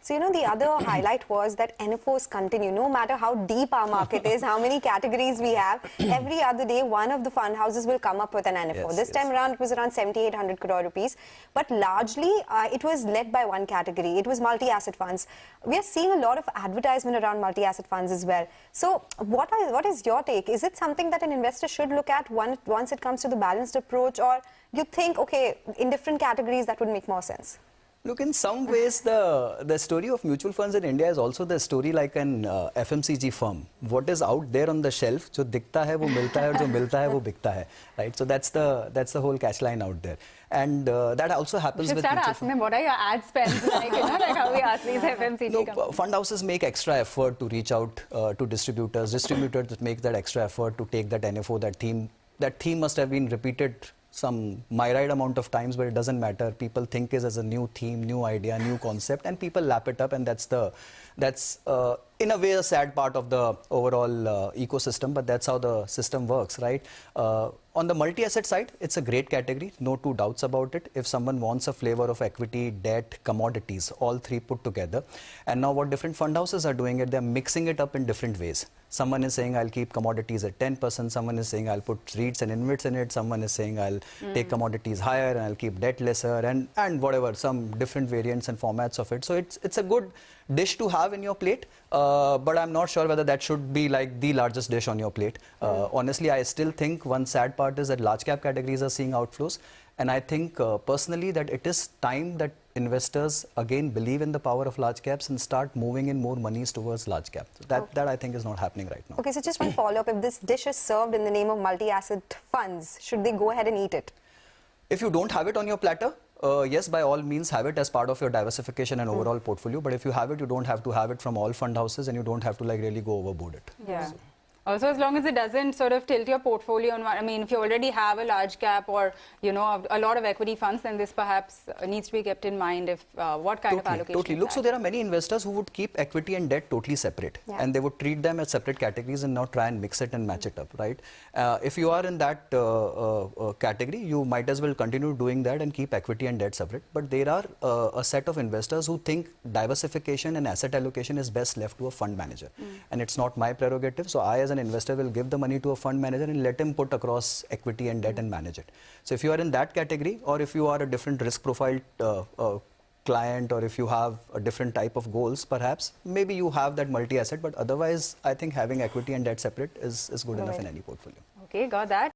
So, the other highlight was that NFOs continue. No matter how deep our market is, how many categories we have, every other day, one of the fund houses will come up with an NFO. This time around, it was around 7,800 crore rupees. But largely, it was led by one category. It was multi-asset funds. We are seeing a lot of advertisement around multi-asset funds as well. So, what is your take? Is it something that an investor should look at once it comes to the balanced approach? Or you think, okay, in different categories, that would make more sense? Look, in some ways, the story of mutual funds in India is also the story like an FMCG firm. What is out there on the shelf, जो दिखता है वो मिलता है और जो मिलता है वो बिकता है, right? So that's the whole catch line out there, and that also happens with start asking them what are your ad spends like, like how we ask these FMCG companies. Fund houses make extra effort to reach out to distributors. Distributors make that extra effort to take that NFO, that theme. That theme must have been repeated some myriad amount of times, but it doesn't matter. People think it as a new theme, new idea, new concept, and people lap it up, and that's in a way a sad part of the overall ecosystem, but that's how the system works, right? On the multi-asset side, it's a great category, no two doubts about it. If someone wants a flavor of equity, debt, commodities, all three put together, and now what different fund houses are doing it, they're mixing it up in different ways. Someone is saying I'll keep commodities at 10%, someone is saying I'll put REITs and InvITs in it, someone is saying I'll take commodities higher and I'll keep debt lesser, and whatever, some different variants and formats of it. So it's a good dish to have in your plate, but I'm not sure whether that should be like the largest dish on your plate. Honestly, I still think one sad part is that large cap categories are seeing outflows, and I think personally that it is time that investors again believe in the power of large caps and start moving in more monies towards large cap. So that I think is not happening right now. Okay, so just one follow-up. If this dish is served in the name of multi-asset funds, should they go ahead and eat it? If you don't have it on your platter, yes, by all means have it as part of your diversification and overall portfolio. But if you have it, you don't have to have it from all fund houses, and you don't have to like really go overboard it. Yeah. So. Also, as long as it doesn't sort of tilt your portfolio on one, I mean, if you already have a large cap or, a lot of equity funds, then this perhaps needs to be kept in mind if what kind of allocation. Totally. Look, so there are many investors who would keep equity and debt totally separate, and they would treat them as separate categories and not try and mix it and match it up, right? If you are in that category, you might as well continue doing that and keep equity and debt separate. But there are a set of investors who think diversification and asset allocation is best left to a fund manager, and it's not my prerogative. So I, as an investor, will give the money to a fund manager and let him put across equity and debt and manage it. So if you are in that category, or if you are a different risk profile client, or if you have a different type of goals, perhaps maybe you have that multi-asset, but otherwise I think having equity and debt separate is good enough in any portfolio. Okay, got that.